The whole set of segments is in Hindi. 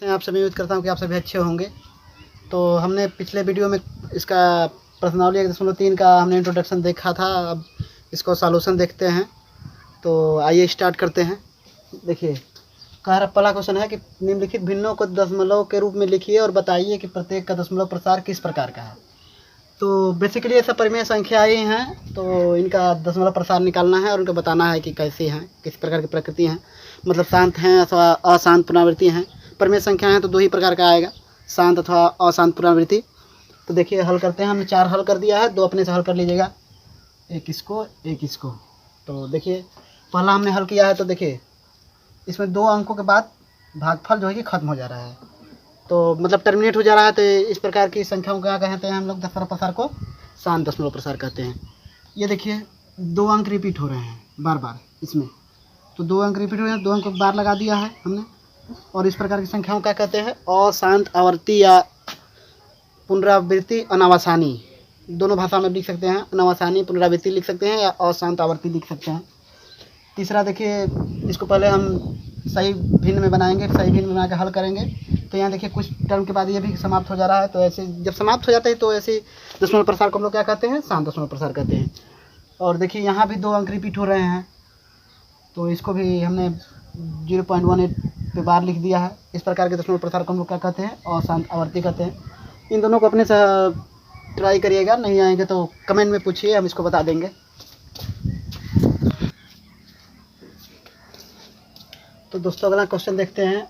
आप सभी उम्मीद करता हूँ कि आप सभी अच्छे होंगे। तो हमने पिछले वीडियो में इसका प्रश्नावली 1.3 का हमने इंट्रोडक्शन देखा था। अब इसको सॉल्यूशन देखते हैं। तो आइए स्टार्ट करते हैं। देखिए, पहला क्वेश्चन है कि निम्नलिखित भिन्नों को दशमलव के रूप में लिखिए और बताइए कि प्रत्येक का दशमलव प्रसार किस प्रकार का है। तो बेसिकली ये सब परिमेय संख्याएँ हैं, तो इनका दशमलव प्रसार निकालना है और उनको बताना है कि कैसे हैं, किस प्रकार की प्रकृति हैं, मतलब शांत हैं अथवा अशांत पुनरावृत्ति हैं। परिमेय संख्या है तो दो ही प्रकार का आएगा, शांत अथवा अशांत पुनरावृत्ति। तो देखिए हल करते हैं। हमने 4 हल कर दिया है, 2 अपने से हल कर लीजिएगा, एक इसको एक इसको। तो देखिए पहला हमने हल किया है, तो देखिए इसमें 2 अंकों के बाद भागफल जो है कि खत्म हो जा रहा है, तो मतलब टर्मिनेट हो जा रहा है। तो इस प्रकार की संख्याओं को क्या कहते हैं हम लोग? दशमलव प्रसार को शांत दशमलव प्रसार कहते हैं। ये देखिए 2 अंक रिपीट हो रहे हैं बार बार इसमें, तो 2 अंक रिपीट हो रहे हैं, 2 अंक बार लगा दिया है हमने। और इस प्रकार की संख्याओं क्या कहते हैं? अशांत आवर्ती या पुनरावृत्ति अनावसानी, दोनों भाषा में लिख सकते हैं। अनावसानी पुनरावृत्ति लिख सकते हैं या अशांत आवर्ती लिख सकते हैं। तीसरा देखिए, इसको पहले हम सही भिन्न में बनाएंगे, सही भिन्न में बना के हल करेंगे। तो यहाँ देखिए कुछ टर्म के बाद ये भी समाप्त हो जा रहा है, तो ऐसे जब समाप्त हो जाता है तो ऐसे दशमलव प्रसार को हम लोग क्या कहते हैं? शांत दशमलव प्रसार कहते हैं। और देखिए यहाँ भी 2 अंक रिपीट हो रहे हैं, तो इसको भी हमने 0.18 पे बार लिख दिया है। इस प्रकार के दशमलव प्रसार को हम लोग क्या कहते हैं? अशांत आवर्ती कहते हैं। इन दोनों को अपने से ट्राई करिएगा, नहीं आएंगे तो कमेंट में पूछिए, हम इसको बता देंगे। तो दोस्तों अगला क्वेश्चन देखते हैं।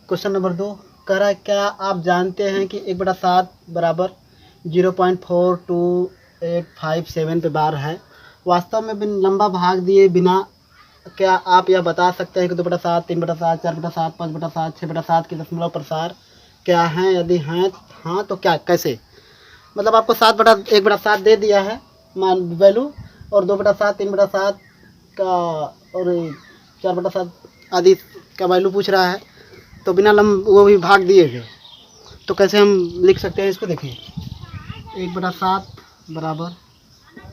क्वेश्चन नंबर 2 कह रहा है, क्या आप जानते हैं कि 1/7 बराबर 0.42857 पे बार है? वास्तव में बिन लंबा भाग दिए बिना क्या आप यह बता सकते हैं कि 2/7, 3/7, 4/7, 5/7, 6/7 के दशमलव प्रसार क्या हैं? यदि हैं हाँ तो क्या, कैसे? मतलब आपको 1/7 दे दिया है मान वैल्यू, और 2/7, 3/7 का और 4/7 आदि का वैल्यू पूछ रहा है, तो बिना वो भी भाग दिए गए, तो कैसे हम लिख सकते हैं इसको? देखिए 1/7 बराबर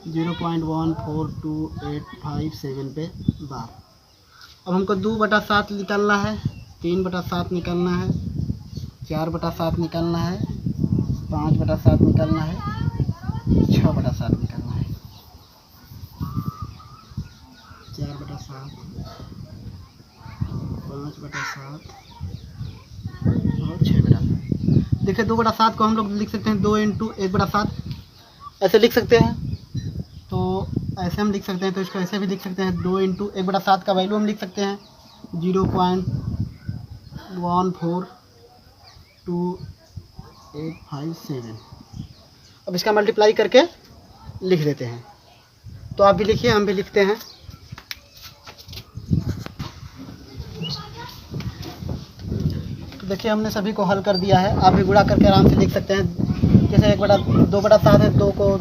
0.14287 पे बार। अब हमको 2/7 निकालना है, 3/7 निकालना है, 4/7 निकालना है, 5/7 निकालना है, 6/7 निकालना है। 4/7, 5/7 और 6/7। देखिए 2/7 को हम लोग लिख सकते हैं 2 × 1/7, ऐसे लिख सकते हैं। तो ऐसे हम लिख सकते हैं, तो इसको ऐसे भी लिख सकते हैं। 2 × 1/7 का वैल्यू हम लिख सकते हैं 0.14287। अब इसका मल्टीप्लाई करके लिख देते हैं। तो आप भी लिखिए, हम भी लिखते हैं। तो देखिए हमने सभी को हल कर दिया है, आप भी गुणा करके आराम से लिख सकते हैं। जैसे 2/7 है, 2 को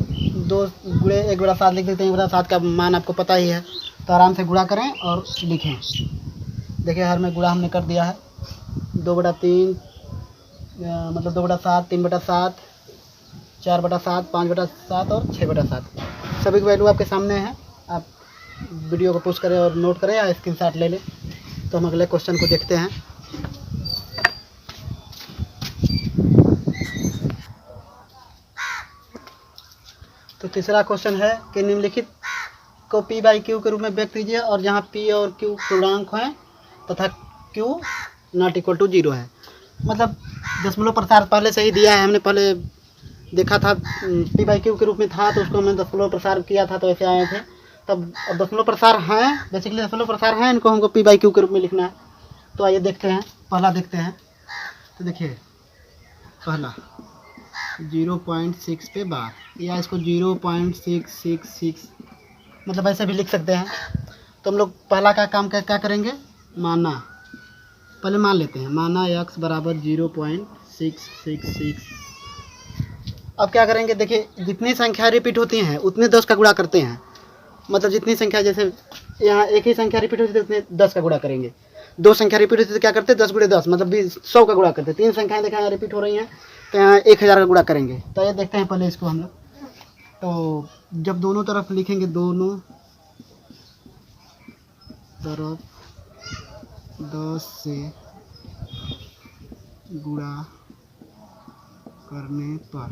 2 गुणे 1/7 लिख देते हैं। 1/7 का मान आपको पता ही है, तो आराम से गुणा करें और लिखें। देखिए हर में गुणा हमने कर दिया है। 2/3 मतलब 2/7, 3/7, 4/7, 5/7 और 6/7, सभी की वैल्यू आपके सामने है। आप वीडियो को पॉज करें और नोट करें या स्क्रीनशॉट ले लें। तो हम अगले क्वेश्चन को देखते हैं। तो तीसरा क्वेश्चन है कि निम्नलिखित को P/Q के रूप में व्यक्त कीजिए, और जहाँ P और Q पूर्णांक हैं तथा Q ≠ 0 है। मतलब दशमलव प्रसार पहले से ही दिया है, हमने पहले देखा था P/Q के रूप में था, तो उसको हमने दशमलव प्रसार किया था, तो ऐसे आए थे। तब अब दशमलव प्रसार हैं, बेसिकली दशमलव प्रसार हैं, इनको हमको P/Q के रूप में लिखना है। तो आइए देखते हैं, पहला देखते हैं। तो देखिए पहला 0.6 पे बार, या इसको 0.666 मतलब ऐसे भी लिख सकते हैं। तो हम लोग पहला का काम क्या करेंगे? माना, पहले मान लेते हैं, माना x बराबर 0.666। अब क्या करेंगे? देखिए जितनी संख्या रिपीट होती हैं उतने 10 का गुणा करते हैं। मतलब जितनी संख्या, जैसे यहाँ एक ही संख्या रिपीट होती है उतने 10 का गुणा करेंगे। 2 संख्या रिपीट होती है तो क्या करते हैं? 10 × 10 मतलब 100 का गुणा करते हैं। 3 संख्याएँ देखा यहाँ रिपीट हो रही हैं, तो यहाँ 1000 का गुणा करेंगे। तो ये देखते हैं पहले इसको हम लोग। तो जब दोनों तरफ लिखेंगे, दोनों तरफ 10 से गुणा करने पर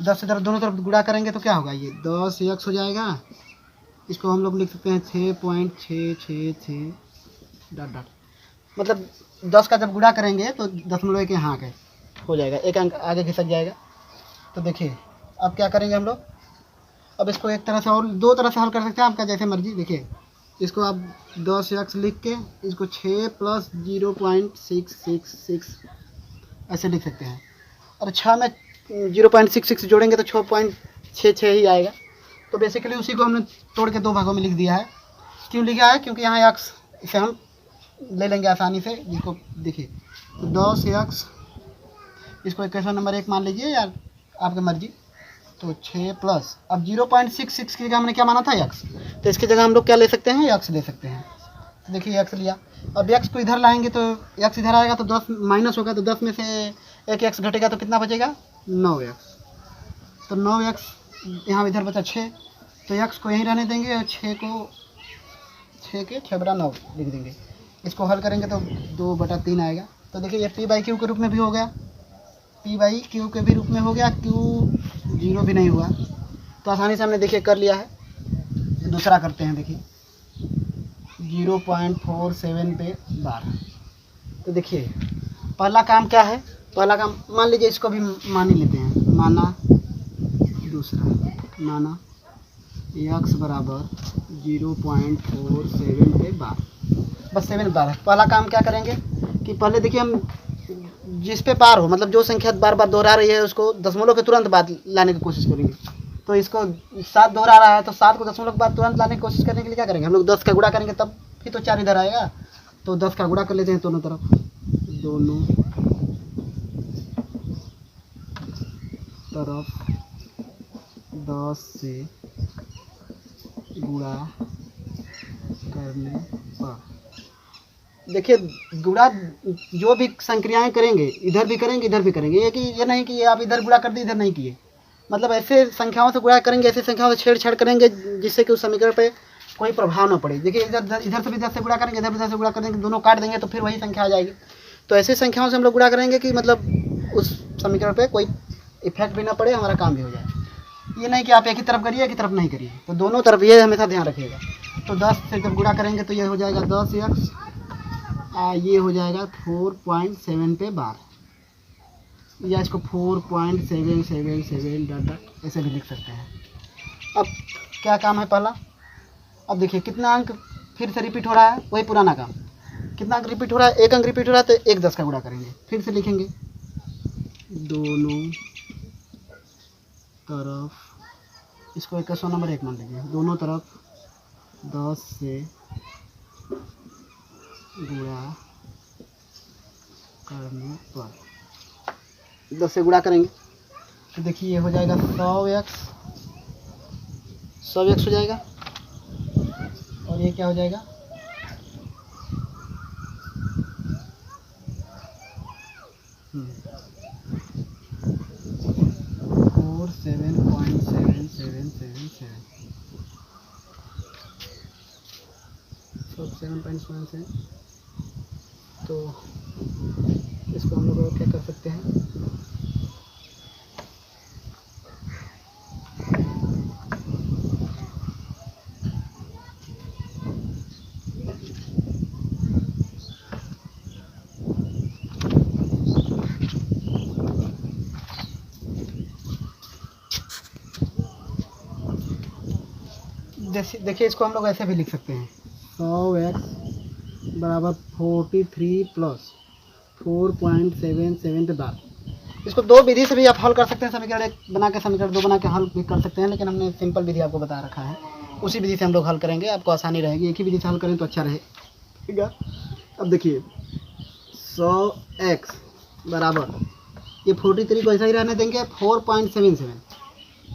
10 से तरफ दोनों तरफ गुणा करेंगे तो क्या होगा, ये 10x हो जाएगा। इसको हम लोग लिख सकते हैं 6.666 डॉट डॉट, मतलब 10 का जब गुणा करेंगे तो 0.1 यहाँ आगे हो जाएगा, एक अंक आगे खिसक जाएगा। तो देखिए अब क्या करेंगे हम लोग, अब इसको एक तरह से और दो तरह से हल कर सकते हैं, आपका जैसे मर्जी। देखिए इसको आप 10x लिख के इसको 6 + 0.666 ऐसे लिख सकते हैं, और 6 में 0.66 जोड़ेंगे तो 6.66 ही आएगा। तो बेसिकली उसी को हमने तोड़ के दो भागों में लिख दिया है। क्यों लिखा है, क्योंकि यहाँ x इसे हम ले लेंगे आसानी से, जिसको देखिए तो 10x, इसको इक्वेशन नंबर 1 मान लीजिए या आपकी मर्जी। तो 6 प्लस, अब 0.66 की जगह हमने क्या माना था, x, तो इसकी जगह हम लोग क्या ले सकते हैं, x ले सकते हैं। तो देखिए x लिया, अब x को इधर लाएंगे तो x इधर आएगा तो 10 माइनस होगा, तो 10 में से एक x घटेगा तो कितना बचेगा, 9x। तो 9x यहाँ इधर बचा 6, तो x को यहीं रहने देंगे और 6 के 6 बटा 9 लिख देंगे। इसको हल करेंगे तो 2/3 आएगा। तो देखिए ये p/q के रूप में भी हो गया, p/q के भी रूप में हो गया, q 0 भी नहीं हुआ। तो आसानी से हमने देखिए कर लिया है। दूसरा करते हैं, देखिए 0.47 पे 12। तो देखिए पहला काम क्या है, पहला काम मान लीजिए, इसको भी मान ही लेते हैं, माना दूसरा, माना x बराबर 0.47 पे 12, बस 7 12। पहला काम क्या करेंगे कि पहले देखिए हम जिस पे बार हो, मतलब जो संख्या बार बार दोहरा रही है उसको दशमलव के तुरंत बाद लाने की कोशिश करेंगे। तो इसको 7 दोहरा रहा है तो 7 को दशमलव के बाद तुरंत लाने की कोशिश करने के लिए क्या करेंगे हम लोग, 10 का गुणा करेंगे तब ही तो 4 इधर आएगा। तो 10 का गुणा कर लेते हैं दोनों तरफ, दोनों तरफ 10 से गुणा करने पर देखिए गुणा जो भी संक्रियाएं करेंगे इधर भी करेंगे इधर भी करेंगे, ये नहीं कि आप इधर गुणा कर दिए इधर नहीं किए, मतलब ऐसे संख्याओं से गुणा करेंगे, ऐसे संख्याओं से छेड़छाड़ करेंगे जिससे कि उस समीकरण पे कोई प्रभाव न पड़े। देखिए इधर से भी 10 से गुणा करेंगे, इधर भी 10 से गुणा करेंगे, दोनों काट देंगे तो फिर वही संख्या आ जाएगी। तो ऐसे संख्याओं से हम लोग गुणा करेंगे कि मतलब उस समीकरण पर कोई इफेक्ट भी ना पड़े, हमारा काम भी हो जाए। ये नहीं कि आप एक ही तरफ करिए एक ही तरफ नहीं करिए, तो दोनों तरफ ये हमेशा ध्यान रखिएगा। तो 10 से जब गुणा करेंगे तो ये हो जाएगा 10x, ये हो जाएगा 4.7 पे 12, या इसको 4.777 डॉट डॉट ऐसे भी लिख सकते हैं। अब क्या काम है पहला, अब देखिए कितना अंक फिर से रिपीट हो रहा है, वही पुराना काम। कितना अंक रिपीट हो रहा है, एक अंक रिपीट हो रहा है तो एक 10 का गुणा करेंगे, फिर से लिखेंगे दोनों तरफ, इसको इक्वेशन नंबर 1 मान लीजिए, दोनों तरफ 10 से गुणा करने पर 10 से गुणा करेंगे तो देखिए ये हो जाएगा 100x हो जाएगा, और ये क्या हो जाएगा 7.77। तो इसको हम लोग क्या कर सकते हैं, जैसे देखिए इसको हम लोग ऐसे भी लिख सकते हैं 100x बराबर 43 प्लस 4.77 पे 12। इसको दो विधि से भी आप हल कर सकते हैं, समीकरण 1 बना के समीकरण 2 बना के हल भी कर सकते हैं, लेकिन हमने सिंपल विधि आपको बता रखा है, उसी विधि से हम लोग हल करेंगे, आपको आसानी रहेगी। एक ही विधि से हल करें तो अच्छा रहेगा। अब देखिए 100x बराबर ये 43 को ऐसा ही रहने देंगे 4.77,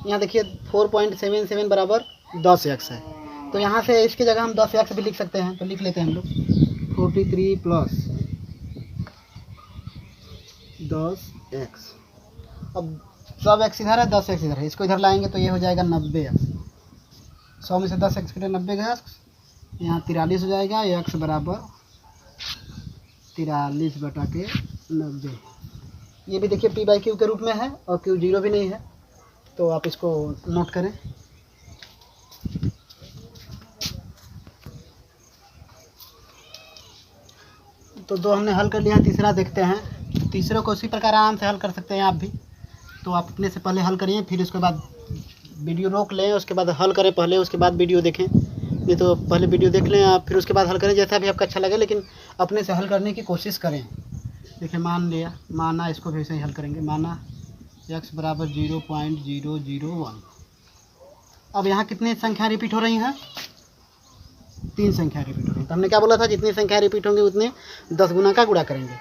यहाँ देखिए 4.77 बराबर 10x है, तो यहाँ से इसकी जगह हम 10x भी लिख सकते हैं, तो लिख लेते हैं हम लोग 43 प्लस 10x। अब सब x इधर है 10x इधर है, इसको इधर लाएंगे तो ये हो जाएगा 90x, 100 में से 10x कटे 90 गया, यहाँ 43 हो जाएगा, x बराबर 43 बटा के 90। ये भी देखिए पी बाई क्यू के रूप में है और क्यू जीरो भी नहीं है, तो आप इसको नोट करें। तो दो हमने हल कर लिया, तीसरा देखते हैं। तीसरे को उसी प्रकार आराम से हल कर सकते हैं आप भी। तो आप अपने से पहले हल करिए, फिर उसके बाद वीडियो रोक लें, उसके बाद हल करें पहले, उसके बाद वीडियो देखें। नहीं तो पहले वीडियो देख लें आप, फिर उसके बाद हल करें, जैसा भी आपका अच्छा लगे, लेकिन अपने से हल करने की कोशिश करें। देखिए माना इसको भी ऐसे ही हल करेंगे। माना x बराबर 0.001। अब यहाँ कितनी संख्या रिपीट हो रही हैं? 3 संख्या रिपीट हो रही है। तो हमने क्या बोला था, जितनी संख्या रिपीट होंगी उतने 10 गुना का गुणा करेंगे।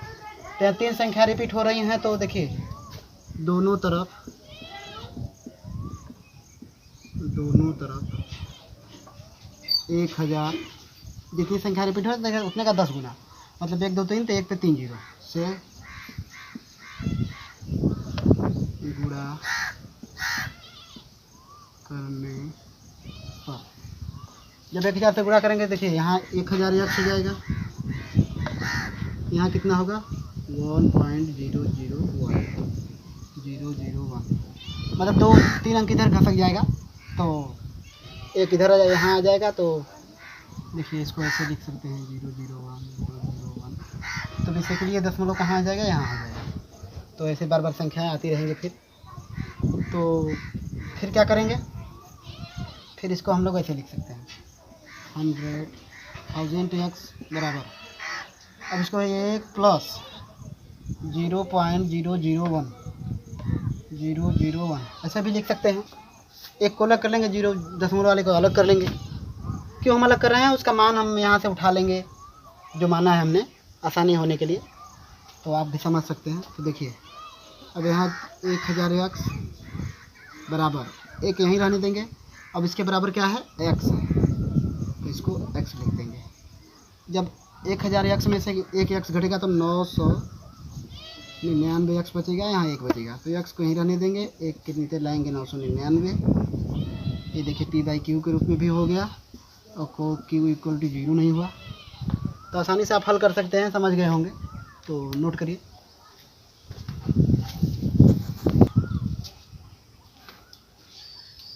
तो यहाँ 3 संख्या रिपीट हो रही हैं, तो देखिए दोनों तरफ 1000, जितनी संख्या रिपीट हो रही है उतने का 10 गुना, मतलब 1 2 3, तो 1 पे 3 जीरो से गुणा करने पर, जब 1000 से गुणा करेंगे, देखिए यहाँ 1000 x हो जाएगा, यहाँ कितना होगा 1.001, मतलब 2-3 अंक इधर घसक जाएगा, तो एक इधर यहाँ आ जाएगा। तो देखिए इसको ऐसे लिख सकते हैं 001। तो बेसिकली ये दशमलव कहाँ आ जाएगा, यहाँ आ जाएगा। तो ऐसे बार बार संख्याएँ आती रहेंगी। तो फिर क्या करेंगे, फिर इसको हम लोग ऐसे लिख सकते हैं 100,000 x बराबर, अब इसको 1 प्लस 0.001 ऐसा भी लिख सकते हैं। एक को अलग कर लेंगे, 0 दशमलव वाले को अलग कर लेंगे। क्यों हम अलग कर रहे हैं, उसका मान हम यहाँ से उठा लेंगे, जो माना है हमने, आसानी होने के लिए। तो आप भी समझ सकते हैं। तो देखिए अब यहाँ 1000 x बराबर, एक यहीं रहने देंगे। अब इसके बराबर क्या है, x है, तो इसको x लिख देंगे। जब 1000 x में से एक x घटेगा तो 999 x बचेगा, यहाँ 1 बचेगा, तो x को यहीं रहने देंगे। एक के नीचे लाएंगे 999। ये देखिए पी बाई क्यू के रूप में भी हो गया, और को क्यू इक्वल टू 0 नहीं हुआ। तो आसानी से आप हल कर सकते हैं, समझ गए होंगे। तो नोट करिए।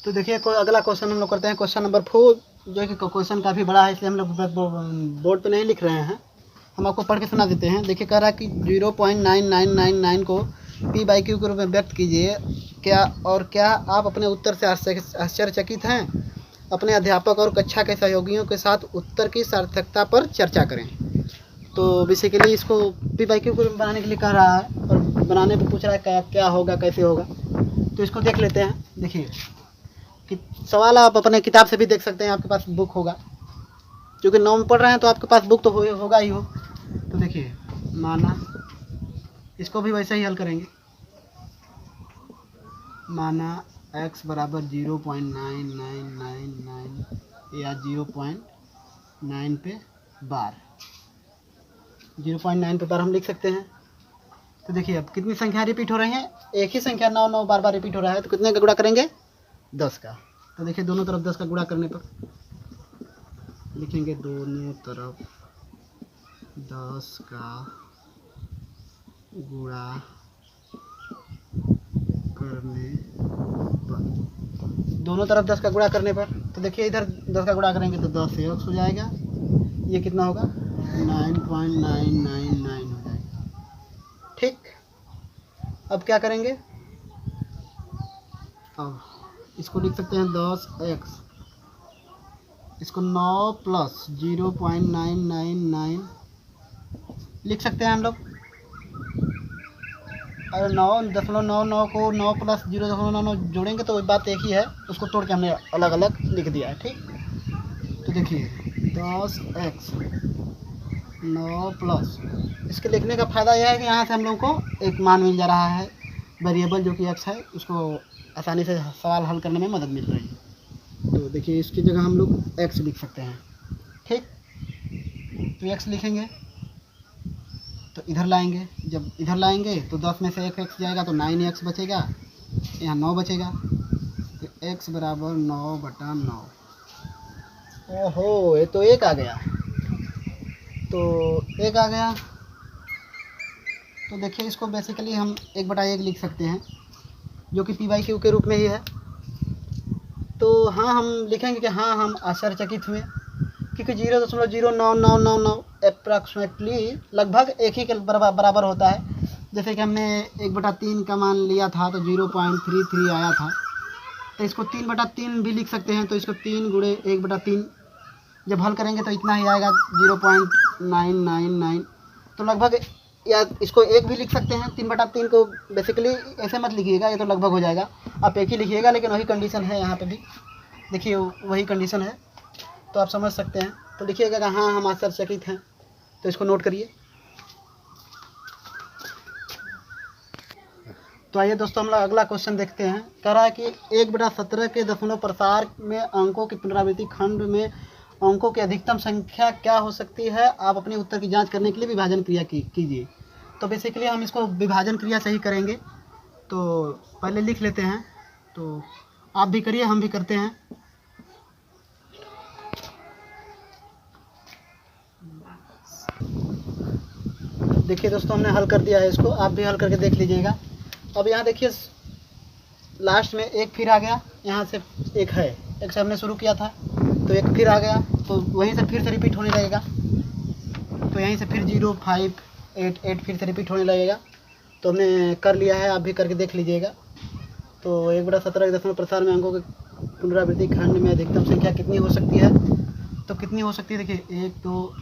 तो देखिए कोई अगला क्वेश्चन हम लोग करते हैं, क्वेश्चन नंबर 4, जो है कि क्वेश्चन काफ़ी बड़ा है, इसलिए हम लोग बोर्ड पे नहीं लिख रहे हैं, हम आपको पढ़ के सुना देते हैं। देखिए कह रहा है कि 0.9999 को पी बाई क्यू के रूप में व्यक्त कीजिए। क्या आप अपने उत्तर से आश्चर्यचकित हैं? अपने अध्यापक और कक्षा के सहयोगियों के साथ उत्तर की सार्थकता पर चर्चा करें। तो बेसिकली इसको पी बाई क्यू के रूप में बनाने के लिए कह रहा है, और बनाने पर पूछ रहा है क्या होगा, कैसे होगा। तो इसको देख लेते हैं। देखिए कि सवाल आप अपने किताब से भी देख सकते हैं, आपके पास बुक होगा, क्योंकि 9 में पढ़ रहे हैं तो आपके पास बुक तो होगा ही हो। तो देखिए माना, इसको भी वैसे ही हल करेंगे। माना x बराबर 0.9999 या 0.9 पे बार, 0.9 पे बार हम लिख सकते हैं। तो देखिए अब कितनी संख्या रिपीट हो रही हैं, एक ही संख्या 9 बार रिपीट हो रहा है, तो कितने का गुणा करेंगे, 10 का। तो देखिए दोनों तरफ 10 का गुणा करने पर लिखेंगे दोनों तरफ 10 का गुणा करने पर, दोनों तरफ 10 का गुणा करने पर। तो देखिए इधर 10 का गुणा करेंगे तो 10 से x हो जाएगा, ये कितना होगा 9.999 हो जाएगा। ठीक, अब क्या करेंगे, अब इसको लिख सकते हैं 10x, इसको 9 प्लस 0.999 लिख सकते हैं हम लोग। अगर 9.99 को 9 प्लस 0.99 जोड़ेंगे तो बात एक ही है, उसको तोड़ के हमने अलग अलग लिख दिया है। ठीक, तो देखिए 10x 9 प्लस, इसके लिखने का फ़ायदा यह है कि यहाँ से हम लोग को एक मान मिल जा रहा है, वेरिएबल जो कि x है, उसको आसानी से सवाल हल करने में मदद मिल रही है। तो देखिए इसकी जगह हम लोग x लिख सकते हैं। ठीक, तो x लिखेंगे, तो इधर लाएंगे, जब इधर लाएंगे तो 10 में से 1 x जाएगा तो 9x बचेगा, यहाँ 9 बचेगा, तो x बराबर 9/9। ओहो, ये तो 1 आ गया, तो 1 आ गया, तो देखिए इसको बेसिकली हम 1/1 लिख सकते हैं, जो कि P/Q के रूप में ही है। तो हाँ, हम लिखेंगे कि हाँ, हम आश्चर्यचकित हुए, क्योंकि 0.09999 अप्रॉक्सीमेटली लगभग एक ही के बराबर होता है। जैसे कि हमने 1/3 का मान लिया था तो 0.33 आया था, तो इसको 3/3 भी लिख सकते हैं। तो इसको 3 गुणे 1/3 जब हल करेंगे तो इतना ही आएगा, 0.999। तो लगभग, या इसको 1 भी लिख सकते हैं। 3/3 को बेसिकली ऐसे मत लिखिएगा, ये तो लगभग हो जाएगा, आप 1 ही लिखिएगा। लेकिन वही कंडीशन है यहाँ पे भी, देखिए वही कंडीशन है, तो आप समझ सकते हैं। तो लिखिएगा कि हाँ, हम आश्चर्यचकित हैं, तो इसको नोट करिए। तो आइए दोस्तों, हम लोग अगला क्वेश्चन देखते हैं। कह रहा है कि 1/17 के दशमलव प्रसार में अंकों की पुनरावृत्ति खंड में अंकों की अधिकतम संख्या क्या हो सकती है? आप अपने उत्तर की जांच करने के लिए विभाजन क्रिया कीजिए। तो बेसिकली हम इसको विभाजन क्रिया से ही करेंगे। तो पहले लिख लेते हैं, तो आप भी करिए, हम भी करते हैं। देखिए दोस्तों, हमने हल कर दिया है इसको, आप भी हल करके देख लीजिएगा। अब यहाँ देखिए लास्ट में 1 फिर आ गया, यहाँ से 1 है, 1 से हमने शुरू किया था, तो 1 फिर आ गया, तो वहीं से फिर से रिपीट होने लगेगा। तो यहीं से फिर 0, 5, 8, 8 फिर से रिपीट होने लगेगा। तो हमने कर लिया है, आप भी करके देख लीजिएगा। तो 1/17 के दशमलव प्रसार में अंकों के पुनरावृत्ति खंड में अधिकतम संख्या कितनी हो सकती है? तो कितनी हो सकती है? देखिए 1 2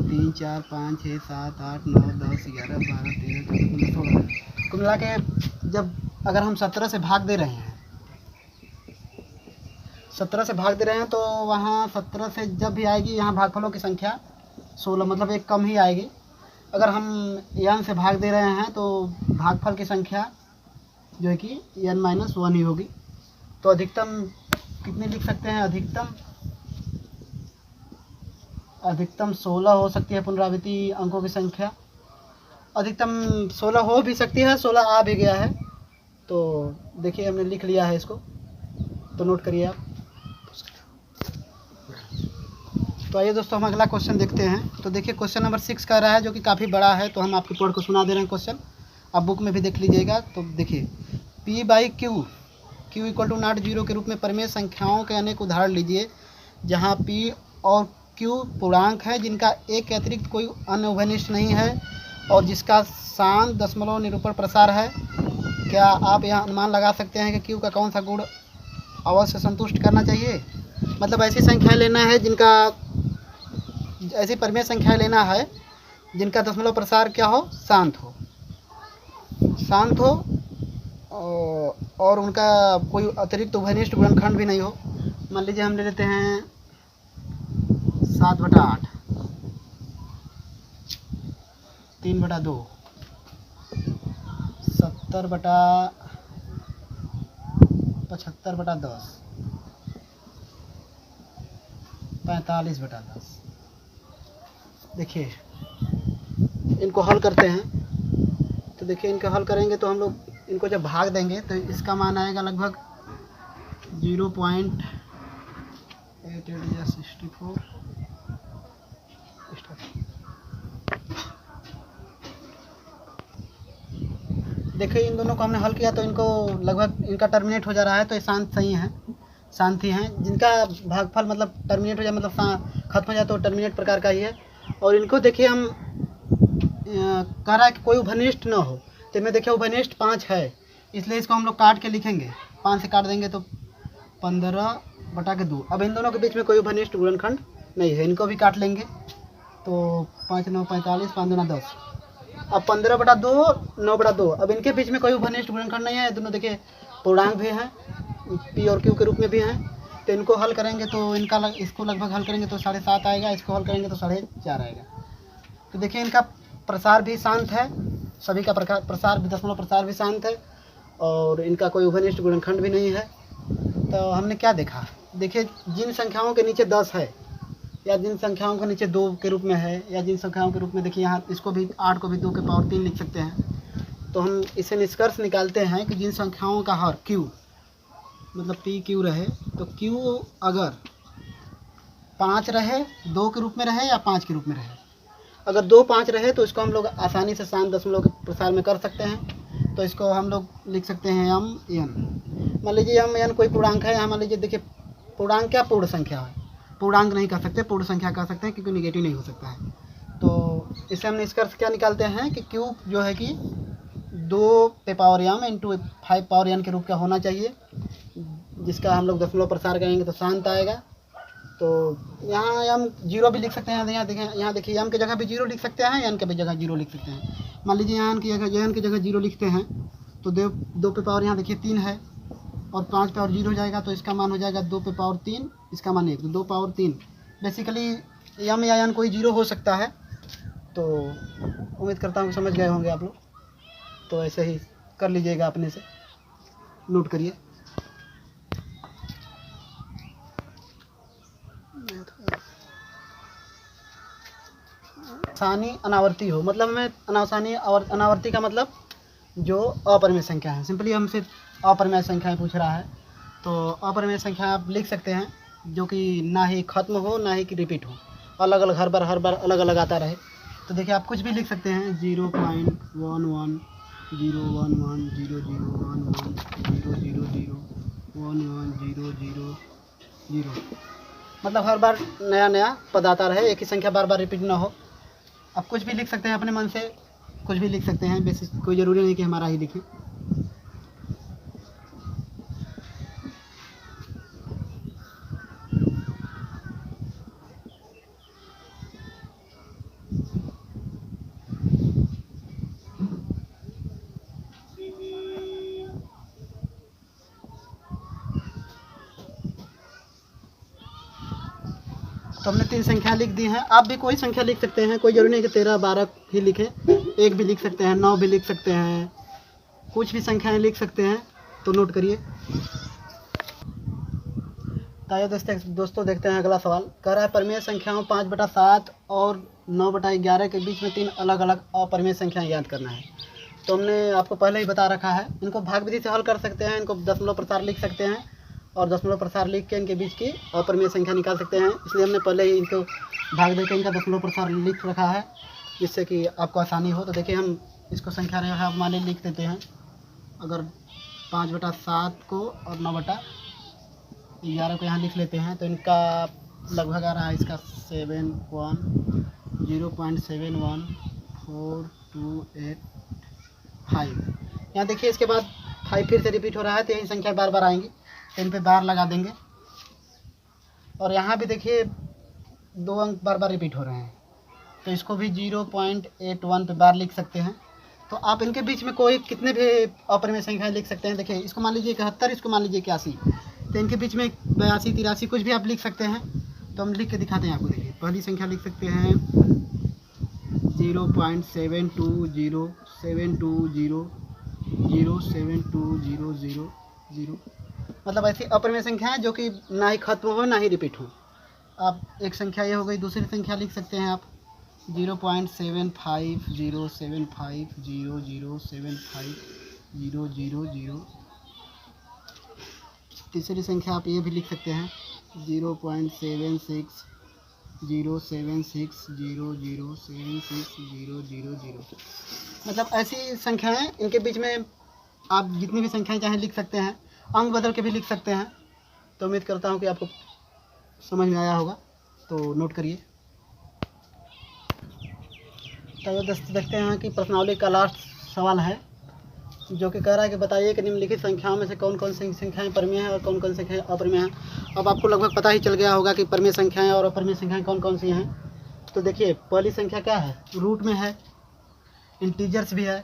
3 4 5 6 7 8 9 10 11 12 13 14 15 16 कुल मिला के जब अगर हम 17 से भाग दे रहे हैं, 17 से भाग दे रहे हैं, तो वहाँ 17 से जब भी आएगी यहाँ भागफलों की संख्या 16, मतलब 1 कम ही आएगी। अगर हम n से भाग दे रहे हैं तो भागफल की संख्या जो है कि n-1 ही होगी। तो अधिकतम कितनी लिख सकते हैं? अधिकतम 16 हो सकती है पुनरावृत्ति अंकों की संख्या। अधिकतम 16 हो भी सकती है, 16 आ भी गया है। तो देखिए हमने लिख लिया है इसको, तो नोट करिए आप। तो आइए दोस्तों, हम अगला क्वेश्चन देखते हैं। तो देखिए क्वेश्चन नंबर 6 कह रहा है, जो कि काफ़ी बड़ा है, तो हम आपको पढ़ को सुना दे रहे हैं क्वेश्चन, आप बुक में भी देख लीजिएगा। तो देखिए P/Q = नॉट 0 के रूप में परिमेय संख्याओं के अनेक उदाहरण लीजिए, जहाँ P और Q पूर्णांक है जिनका एक के अतिरिक्त कोई अन्य उभयनिष्ठ नहीं है और जिसका शांत दशमलव निरूपण प्रसार है। क्या आप यह अनुमान लगा सकते हैं कि Q का कौन सा गुण अवश्य संतुष्ट करना चाहिए? मतलब ऐसी संख्याएं लेना है जिनका, ऐसी परिमेय संख्याएं लेना है जिनका दशमलव प्रसार क्या हो? शांत हो और उनका कोई अतिरिक्त उभयनिष्ठ गुणनखंड भी नहीं हो। मान लीजिए हम ले लेते हैं 7/8, 3/2, 70/75/10, 45/10। देखिए इनको हल करते हैं। तो देखिए इनको हल करेंगे तो हम लोग इनको जब भाग देंगे तो इसका मान आएगा लगभग 0.8864। देखिए इन दोनों को हमने हल किया तो इनको लगभग इनका टर्मिनेट हो जा रहा है, तो ये शांत ही हैं। जिनका भागफल मतलब टर्मिनेट हो जाए, मतलब खत्म हो जाए, तो टर्मिनेट प्रकार का ही है। और इनको देखिए हम कह रहा है कि कोई उभयनिष्ठ न हो, तो इनमें देखिए उभयनिष्ठ 5 है, इसलिए इसको हम लोग काट के लिखेंगे। 5 से काट देंगे तो 15/2। अब इन दोनों के बीच में कोई उभयनिष्ठ गुणनखंड नहीं है, इनको भी काट लेंगे। तो 5 9 45, 5 दूना 10। अब 15/2, 9/2। अब इनके बीच में कोई उभयनिष्ठ गुणनखंड नहीं है, दोनों देखिए पूर्णांक भी हैं, P और Q के रूप में भी हैं। तो इनको हल करेंगे तो इसको लगभग हल करेंगे तो 7.5 आएगा, इसको हल करेंगे तो 4.5 आएगा। तो देखिए इनका प्रसार भी शांत है, सभी का प्रसार भी दशमलव प्रसार भी शांत है और इनका कोई उभयनिष्ठ गुणनखंड भी नहीं है। तो हमने क्या देखा? देखिए जिन संख्याओं के नीचे 10 है, या जिन संख्याओं के नीचे 2 के रूप में है, या जिन संख्याओं के रूप में, देखिए यहाँ इसको भी 8 को भी 2 के पावर 3 लिख सकते हैं। तो हम इसे निष्कर्ष निकालते हैं कि जिन संख्याओं का हर Q मतलब PQ रहे, तो Q अगर 5 रहे, 2 के रूप में रहे या 5 के रूप में रहे। अगर 2 5 रहे तो इसको हम लोग आसानी से शांत दशमलव के प्रसार में कर सकते हैं। तो इसको हम लोग लिख सकते हैं m n। मान लीजिए m n कोई पूर्णांक है, यहाँ मान लीजिए देखिए पूर्णांक क्या पूर्ण संख्या है, पूर्णांक नहीं कह सकते, पूर्ण संख्या कह सकते हैं क्योंकि निगेटिव नहीं हो सकता है। तो इससे हम निष्कर्ष क्या निकालते हैं कि क्यूब जो है कि 2 पे power m into 5 power n के रूप का होना चाहिए, जिसका हम लोग दशमलव प्रसार करेंगे तो शांत आएगा। तो यहाँ हम 0 भी लिख सकते हैं, यहाँ देखिए m की जगह भी 0 लिख सकते हैं, n की भी जगह 0 लिख सकते हैं। मान लीजिए यहाँ n की जगह 0 लिखते हैं तो 2 पे पावर यहाँ देखिए 3 है और 5 पे और 0 हो जाएगा, तो इसका मान हो जाएगा 2 पे पावर 3, इसका मान 1, तो 2 पावर 3। बेसिकली m या n कोई 0 हो सकता है। तो उम्मीद करता हूँ समझ गए होंगे आप लोग। तो ऐसे ही कर लीजिएगा, अपने से नोट करिए। आसानी अनावर्ती हो, मतलब हमें अनासानी और अनावर्ती का मतलब जो अपरिमेय संख्या है। सिंपली हमसे अपरिमेय संख्याएं पूछ रहा है, तो अपरिमेय संख्या आप लिख सकते हैं जो कि ना ही खत्म हो ना ही कि रिपीट हो, अलग अलग हर बार अलग अलग आता रहे। तो देखिए आप कुछ भी लिख सकते हैं, 0.11 011 00 11 000 11 000, मतलब हर बार नया नया पद आता रहे, एक ही संख्या बार बार रिपीट ना हो। आप कुछ भी लिख सकते हैं, अपने मन से कुछ भी लिख सकते हैं, बेसिस कोई ज़रूरी नहीं कि हमारा ही लिखें। तो हमने 3 संख्या लिख दी हैं। आप भी कोई संख्या लिख सकते हैं, कोई जरूरी नहीं कि 13 12 ही लिखें, 1 भी लिख सकते हैं, 9 भी लिख सकते हैं, कुछ भी संख्याएं लिख सकते हैं। तो नोट करिए। तो दोस्तों देखते हैं अगला सवाल। कह रहा है परिमेय संख्याओं 5/7 और 9/11 के बीच में 3 अलग अलग अपरिमेय संख्याएं ज्ञात करना है। तो हमने आपको पहले ही बता रखा है, इनको भाग विधि से हल कर सकते हैं, इनको दशमलव प्रसार लिख सकते हैं और दशमलव प्रसार लिख के इनके बीच की अपरिमेय संख्या निकाल सकते हैं। इसलिए हमने पहले ही इनको भाग देकर इनका दशमलव प्रसार लिख रखा है, जिससे कि आपको आसानी हो। तो देखिए हम इसको संख्या रेखा मान लिख देते हैं। अगर 5/7 को और 9/11 को यहाँ लिख लेते हैं तो इनका लगभग आ रहा है इसका 0.710.428 यहाँ देखिए। इसके बाद 5 फिर से रिपीट हो रहा है, तो यही संख्या बार बार आएंगी, तो इन पर बार लगा देंगे। और यहाँ भी देखिए 2 अंक बार बार रिपीट हो रहे हैं, तो इसको भी 0.81 पे बार लिख सकते हैं। तो आप इनके बीच में कोई कितने भी अपरिमेय संख्याएं लिख सकते हैं। देखिए इसको मान लीजिए 71, इसको मान लीजिए 81, तो इनके बीच में 82 83 कुछ भी आप लिख सकते हैं। तो हम लिख के दिखाते हैं आपको। देखिए पहली संख्या लिख सकते हैं 0.720072000, मतलब ऐसी अपरिमेय संख्या है जो कि ना ही खत्म हो ना ही रिपीट हो। अब एक संख्या ये हो गई। दूसरी संख्या लिख सकते हैं आप 0.750750075000। तीसरी संख्या आप ये भी लिख सकते हैं 0.76076000760000। मतलब ऐसी संख्याएं, इनके बीच में आप जितनी भी संख्याएं चाहें लिख सकते हैं, अंक बदल के भी लिख सकते हैं। तो उम्मीद करता हूँ कि आपको समझ में आया होगा। तो नोट करिए। तो दोस्तों देखते हैं कि प्रश्नावली का लास्ट सवाल है, जो कि कह रहा है कि बताइए कि निम्नलिखित संख्याओं में से कौन कौन सी संख्याएं परिमेय हैं और कौन कौन सी संख्याएं अपरिमेय हैं। अब आपको लगभग पता ही चल गया होगा कि परिमेय संख्याएं और अपरिमेय संख्याएं कौन कौन सी हैं। तो देखिए पहली संख्या क्या है, रूट में है, इंटीजर्स भी है,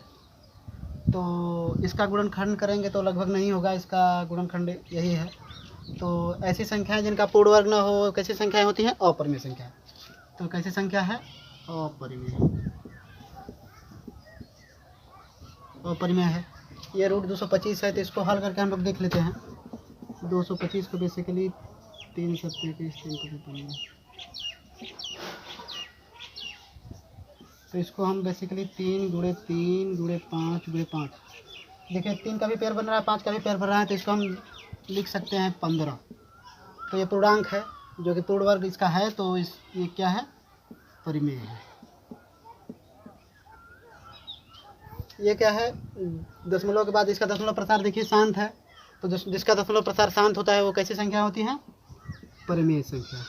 तो इसका गुणनखंड करेंगे तो लगभग नहीं होगा, इसका गुणनखंड यही है। तो ऐसी संख्याएं जिनका पूर्ण वर्ग न हो, कैसी संख्याएं होती हैं, अपरिमेय संख्या। तो कैसी संख्या है, अपरिमेय, अपरिमेय है। ये रूट 225 है, तो इसको हल करके हम लोग देख लेते हैं। 225 को बेसिकली 3 7 15, तो इसको हम बेसिकली 3 × 3 × 5 × 5, देखिए 3 का भी पेयर बन रहा है, 5 का भी पेयर बन रहा है, तो इसको हम लिख सकते हैं 15। तो ये पूर्णांक है जो कि पूर्ण वर्ग इसका है, तो ये क्या है, परिमेय है। ये क्या है, दशमलव के बाद इसका दशमलव प्रसार देखिए शांत है, तो जिसका दशमलव प्रसार शांत होता है वो कैसी संख्या होती है, परिमेय संख्या।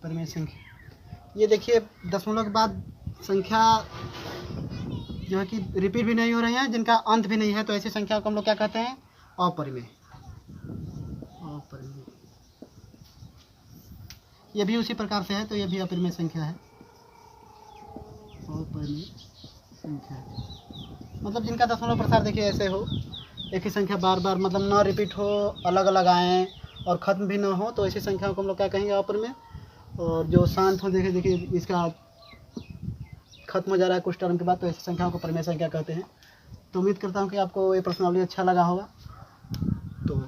परिमेय संख्या, ये देखिए दशमलव के बाद संख्या जो है कि रिपीट भी नहीं हो रही है, जिनका अंत भी नहीं है, तो ऐसी संख्या को हम लोग क्या कहते हैं, अपरिमेय। अपरिमेय, ये भी उसी प्रकार से है, तो ये भी अपरिमेय संख्या है। अपरिमेय संख्या मतलब जिनका दशमलव प्रसार देखिए ऐसे हो, एक ही संख्या बार बार मतलब ना रिपीट हो, अलग अलग आए और ख़त्म भी ना हो, तो ऐसी संख्याओं को हम लोग क्या कहेंगे, अपरिमेय। और जो शांत हो, देखिए इसका खत्म हो जा रहा है कुछ टर्म के बाद, तो ऐसी संख्याओं को परिमेय संख्या कहते हैं। तो उम्मीद करता हूँ कि आपको ये प्रश्नावली अच्छा लगा होगा। तो